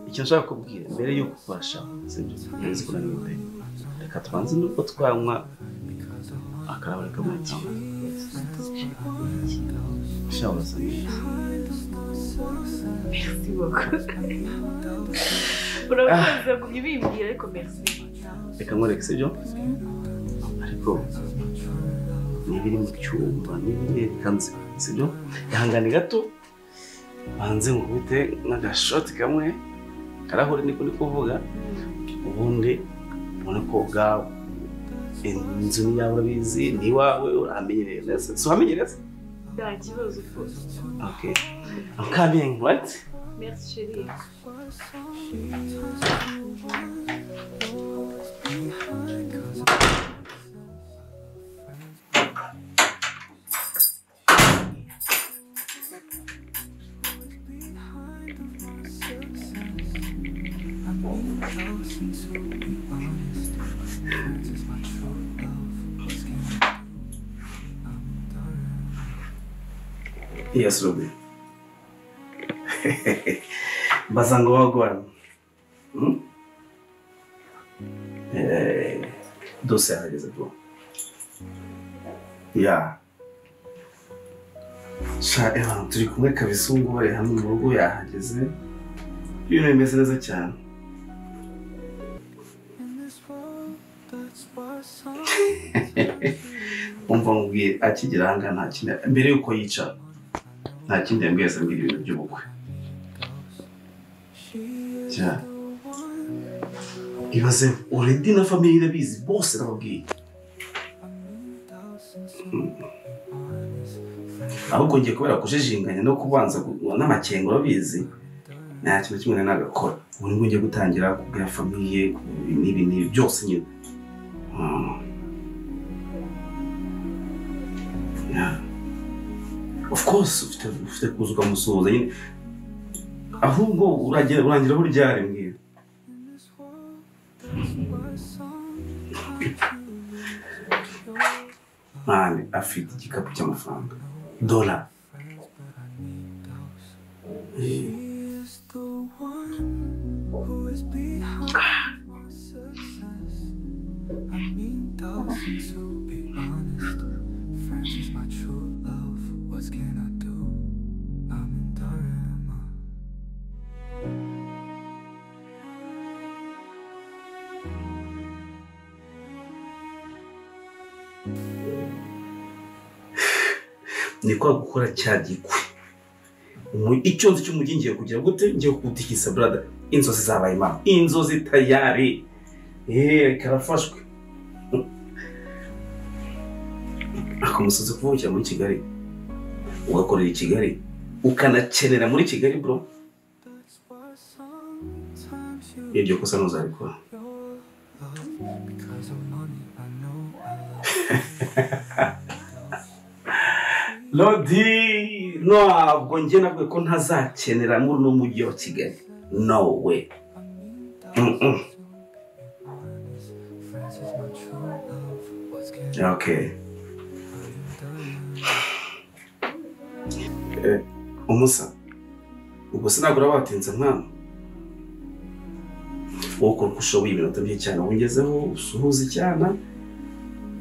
icyo nshaka kubwira mbere yuko ufasha sibyo nzi ko naniwe reka tubanze nuko twanywa akarabura kamwe cyangwa shawo sami merci beaucoup urakoze kubimbwira ariko merci reka nkwereke sibyo ariko nibiri mu cyumba nibiri kanze sibyo ihangane gato banze ngubite n'agashoti kamwe karahore niko ndi kuvuga ubundi ubona ko gawe inzu ni yawe urabizi ni wawe uramenyereye neza so hamenyereza nta kibazo rwose okay I'm coming right merci chérie Yes, Ruby. Bazango wagwan. Dose hageze bwo. Yeah. Sha Eva turi kumwe kabisa ngo bari hamwe mu rugo yahageze. Ibintu bimeze neza cyane. Umva ngubwiye akigera hanga nta kindi mbere yuko yicara nta kindi yambwiye asambira ibintu by'ubukwe cya ibaze already na family irabizi bose nababwiye ahubwo ngiye kubera kujijinganya no kubanza n'amakengo urabizi nta kintu kimwe nagakora ubu nibwo ngiye gutangira kubwira family n'ibi byose nyine yeah. Of course ufite kuzuka musuhuza nyine ahubwo urangira aho ryari mbwira mani afite igikapu cy'amafaranga $. Ni kwa gukora cyagikwe icyo nzi cy'umujyi ngiye kugira gute ngiye kugutikisa brother inzozi zabaye mama inzozi tayari karafashwe akamusoze kuvukira muri Kigali ugakorera i Kigali ukanakenera muri Kigali bro ibyo kosa ntuzabikora Lodi ntabwo njye nabwo ko ntazakenera muri no mujyi wa Kigali no way okay umusa ubwo sinagura batinze mwana uko kushoboye ibintu bye cyane wongezeho usuhuza cyane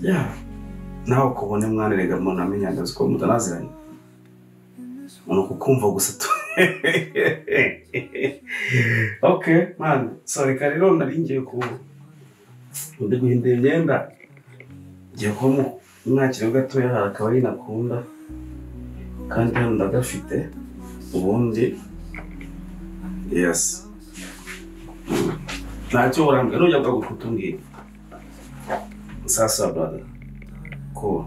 ya naho kubone mwana rega mona amenyandaza ko mutanaziranye uno kukumva gusa tu okay man sorry karero naringiye ku ndi guhindura imyenda ngiye ko mwakira gatoya harakaba ari nakunda kandi hano ndagafite ubundi yes ntacyo urambwira nujya kukutungira sasa brother cool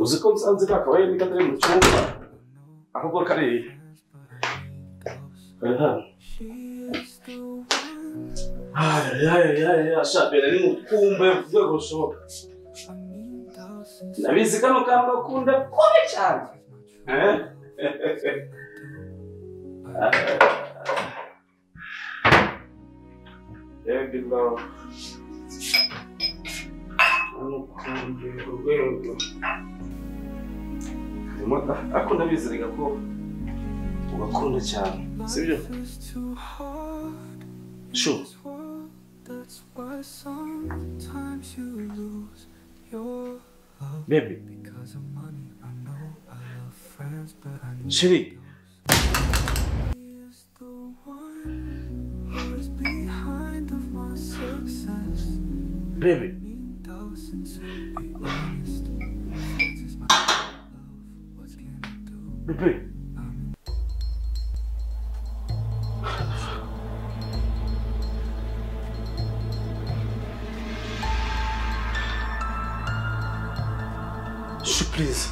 uziko nsanze kakaba yari kadere mu cyumba ahubwo kare ya shabera ni mukumbe rwego rushoboka nabizi kano kamba kunda kome cyane Baby love. Urwego. Ako ndabizeraga ko ugakunda cyane, sibyo? Sure. Baby. Chérie. Baby. Baby. Please.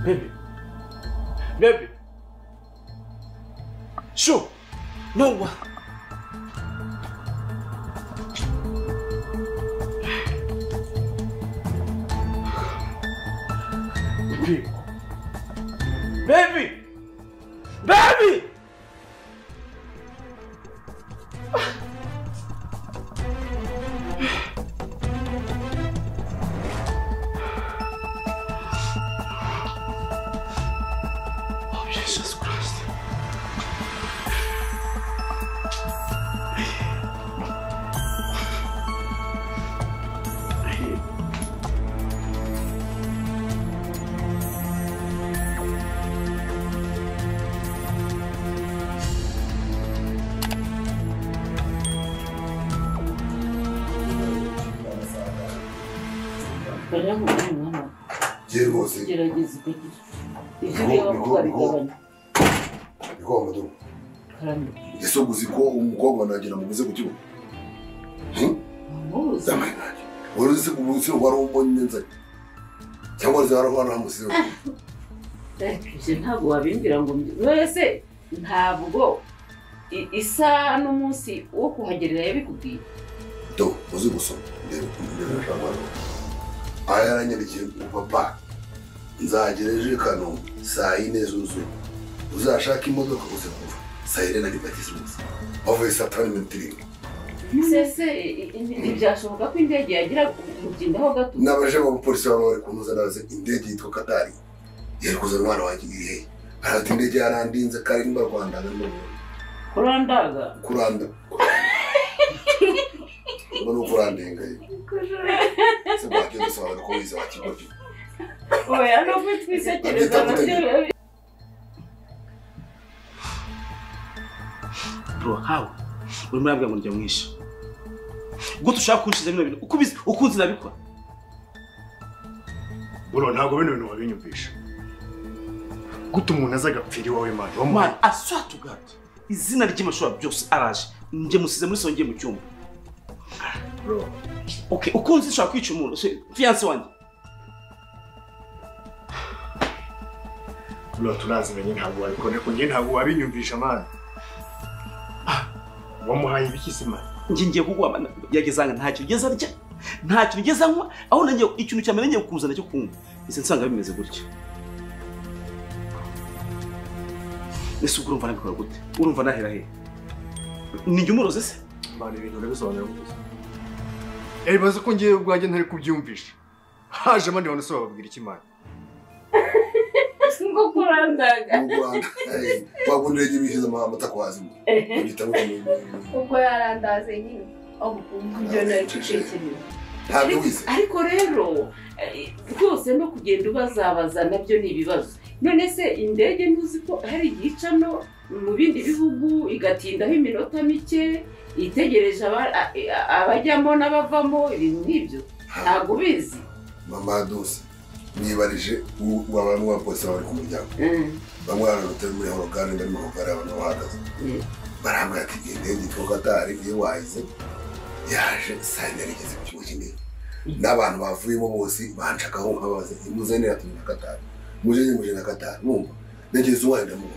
Baby. Baby. Sure. No one. Baby. Baby. Gerageza kugira ibyo reba ko barigabanya bigomba do yeso guziko umukobwa nagira mubuze ku kibuga wari se kumunsi wari umbonye neza cyangwa se warabana hamusize je ntabwo wabimbira ngo wese ntabwo isa n'umunsi wo kuhagerera yabikubwiye do uzi gusoma ndebe ndashaka aya aranyandikira papa nzagereje kano saa 4 zuzuye uzashaka imodoka uze kuva saa 4 na Diaspora bavuye saa 5:30 sese ibyashoboka ko indege yagira mutindaho gato nabaje mu polisi bari kunuza naze indege yitwa Katari yari kuzana umwana wanjye irihe arati indege yarandinze kare nimba Rwanda kurandaga kuranda Bono kurandenga se bakyo dusaba ko biza bakigoti oya no kwitwisekereza nabyo bro how uri murabwa ngo njya mwisha gutu ushaka kunshiza bino bintu ukubizi ukunzi nabikora bro ntago bino bintu wabinyumvisha gutu umuntu azagapfiri wawe man I swear to God izina ry'imashuri byose araje nje musize muri songiye mu cyumba bro okay ukunzi ushaka kwica umuntu fiance wanjye bro tunazimenye ntabwo wabikone ko ngiye ntabwo wabinyumvisha man wamuhaye ibikisi man ngiye kugwa yagezanga ntacyo ngeza rya ntacyo ngeza nkwa aho nanjye ikintu cyamenye kuzana cyo kumva ise nsanga bimeze gutya ese urumva nabikora gute urumva nahera he ninjye umuroze se man ibintu bisobanura gute baza ko ngiye ubwanjye ntari kubyumvisha haje abandi bantu se bababwira iki man ngo kurandaga wagundire ibishize amata kwazi ugitamo uko yarandaze nyine ibyo nacicekeye ntabwo wize ariko rero rwose no kugenda ubazabaza nabyo ni ibibazo none se indege ntuzi ko hari igicano mu bindi bihugu igatindaho iminota mike itegereje abajyamo n'abavamo ibintu nk'ibyo ntabwo bizi mama dose nibarije abantu wa polisi bari ku muryango bamwe bararutera muri horogane ndari mu horogane abantu bahagaze barambwira ati indege yitwa Katari iyo wahize yaje saa 4 igeze ku kigo kinini n'abantu bavuyemo bose banshakaho nkabaze imuzanira ati na Katari muje na Katari numva ndegeze wenda mu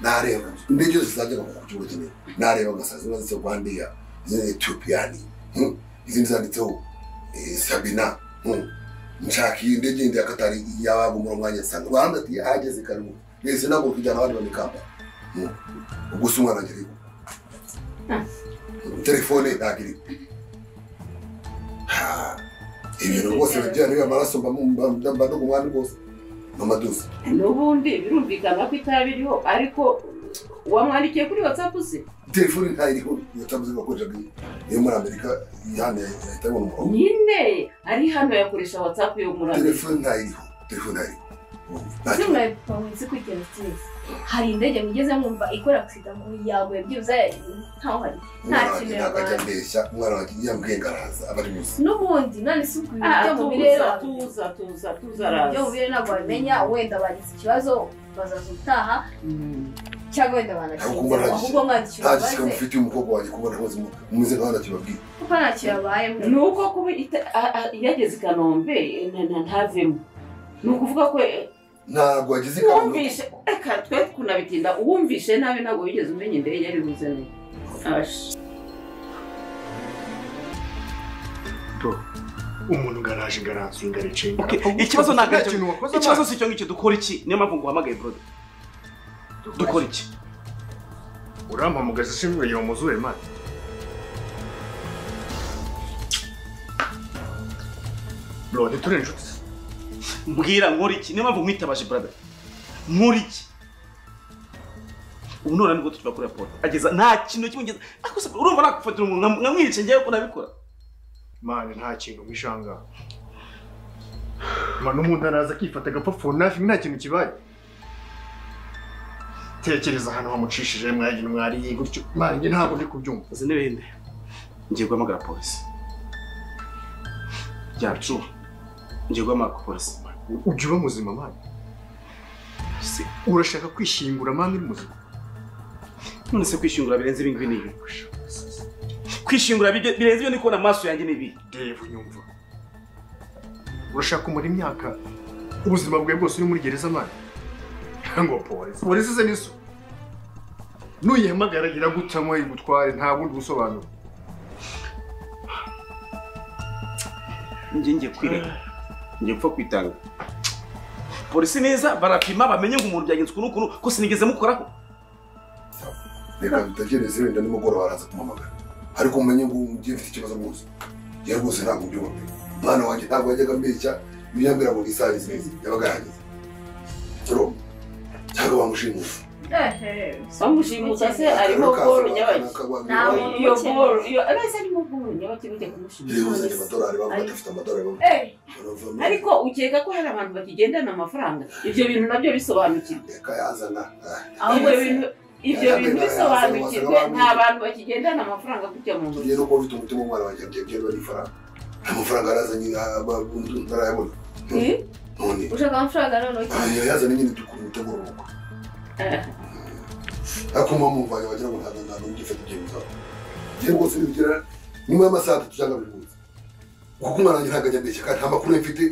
nareba indege zizajya ku kigo kinini nareba gasazi bazise Rwandia izindi Ethiopiani izindi zanditseho Sabina Nshaki indege ndi akatari yabagumura mwanya nsanga rwanda ati ageze karimu nese nabo kujana abandi bamikamba ugusumwa nangiri telefone ndagiri ibintu bose bijyana amaraso mbamba no kumwana bose mamaduzi n'ubundi birumvikana ko itabiriho ariko wamwandikiye kuri WhatsApp se telefone ntayiriho WhatsApp zibakoresha iyo muri Amerika yane yatabona umurongo nyine ari hano yakoresha WhatsApp yo muri Amerika telefone ntayiriho Zimwe Kumunsi kugera stress. Hari indege mugeze mwumva ikora accident mu yaguye byuze ntaho hari. Nta kintu yakajya mbeshya umwana wagiye yambwengaraza abari musi. N'ubundi nani suku ibyo mu birera tuza raza. Yo birera ntabwo bamenya wenda bagize ikibazo bazazutaha. Cyangwa wenda banakira. Ahubwo mwandikira baze. Nta mufite umukobwa waje kubona hose muze kandi akibabwira. Kuko ntakirabaye nuko kuba yageze Kanombe ntavemo. Nukuvuga ko ntabwo agize Kanombe. Wumvishe eka twe kunabitinda uwumvishe nawe ntabwo wigeze umenya indege yari buzene. Ash. Bro, umuntu ngaraje ngaransinga ricenga. Ikibazo nagaje. Ikibazo si cyo ngicyo dukora iki? Niyo mpamvu nguhamagaye brother. Dukora iki? Urampamagaza shimwe yo muzure man. Bro, niture inshuti. Mbwira nkora iki? Niyo mpamvu mwitabaje brother. Nkora iki? Ubu none nibwo tuba kuri report. Ageza nta kintu kimugeza. Akose urumva nakufatira umuntu nkamwice ngiye ko nabikora. Man nta kintu mwishanga. Man umuntu araza kifata agapfa nafi nta kintu kibaye. Tekereza hano hamucishije mwagi mwari gutyo. Man nge ntabwo ndi kubyumva. Aze n'ibindi. Ngiye guhamagara polisi. Byacu. Ngiye guhamagara polisi. Ugiye muzima man. Se urashaka kwishingura man uri muzima. None se kwishingura birenze ibingi nibi. Kwishingura birenze ibyo nikona amaso yanjye nibi. Devu nyumva. Urashaka muri imyaka ubuzima bwawe bwose uri muri gereza man. Ngo polisi. Polisi ze niso. Nuyemagara gira gutamwe igutware nta bundi busobanuro. Ngiye kwirega. Ngiye gupfa kwitanga. Polisi neza barapima bamenye ngo umuntu byagenze kuno ko sinigeze mukoraho. Reka bitagereze wenda nimugoroba araza kumamagara. Ariko umenye ngo ugiye mfite ikibazo muzi. Yari rwose ntabwo byumva. Mwana wanjye ntabwo yajyaga mbeshya biyambira mu isazi neza. Yabaga yagize. Tro. Cyangwa bamushimusa. Bamushimusa se arimo boro nyabaki. Iyo boro iyo arese arimo boro nyabaki bujye kumushimusa. Yego amadolari bafite amadolari. Ariko ukeka ko hari abantu bakigendana amafaranga. Ibyo bintu nabyo bisobanukirwa. Reka yazana. Ibyo bintu bisobanukirwe nta bantu bakigendana amafaranga kujya mu ntoki. Rero ko bita umutima umwana wanjye byegera bari faranga. Amafaranga arazanye abuntu ntarayabona. None. Ushaka amafaranga none. Yazanye nyine tukuru muteguro uko. Akoma mu mvanye wagira ngo ntabwo ngifite ibyemezo. Ngiye rwose bigira nyuma y'amasaha tujanga buri munsi. Kuko umwana wanjye ntabwo ajya mbeshya kandi nta makuru mfite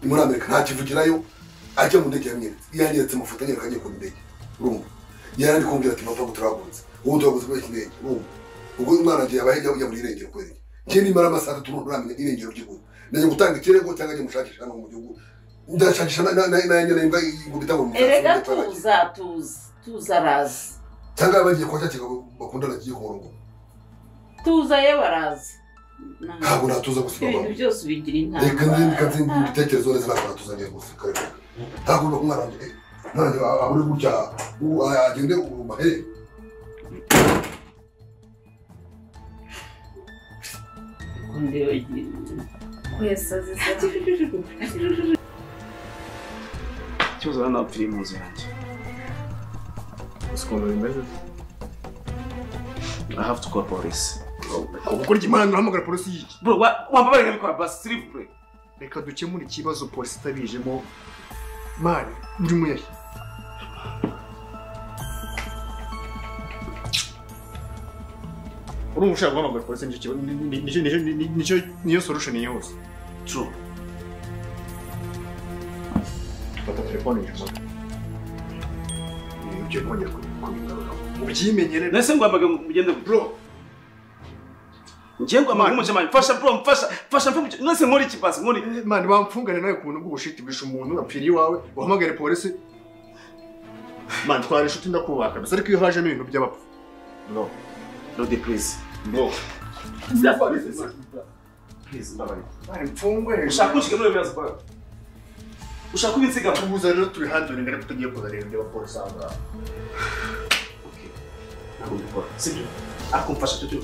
muri Amerika nta kivugirayo ajya mu ndege yamwe. Yanyeretse amafoto nyine kagiye ku ndege. Urumva. Yarandi kumbwira ati papa turagunze. Ubu turaguze kwa kindege. Urumva. Ubwo umwana wanjye yabaye ajya muri irengero kweri. Ngiye nimara amasaha turamenya irengero ry'umuntu. Ndaje gutanga ikirego cyangwa njye mushakisha hano mu gihugu. Ndashakisha na imbwa ingubita mu mutwe. Erega tuza razi. Cyangwa bagiye kwa cyangwa bakundana kiye ku murongo. Tuza ye barazi. Ntabwo natuza gusiba. Ibintu byose bigira intambwe. Reka nzi ibitekerezo neza ntabwo natuzanye gusa kare. Ntabwo no kumwana wanjye. None aburi gutya agende mu mahe. Ndeo igiye. Kwesaze. Ikibazo hano apfiriye mu nzu yanjye. Usikonda bimeze. I have to call police. Ukora imana uhamagara polisi yiki. Bro, wambabarira bikora bus s'il vous plaît. Reka dukemura ikibazo polisi tabijemo. Mani, uri muyahe. Urumva ushaka guhamagara polisi niyo solution yose. True. Fata telefone yawe. Ujye kongera kubigaruka. Ubyimenyere. Nese ngwambaga mugende bro. Njengo amagumuje manje fasha bro mfasha nose nkora iki pasi nkora man bamfungane nawe kuntu bw'ubushiti bwisha umuntu apfiriye wawe uhamagare polisi man twari inshuti ndakubaka basa ariko iyo haje n'ibintu by'abapfu no de please please babari mfungwe ushaka kushika no bibazo kwa ushaka kubinsiga kubuza rero turi handle ngare kutugiye kuza rero by'abapolisi anga okay ntabwo mbikora sibyo akumfasha cyo cyo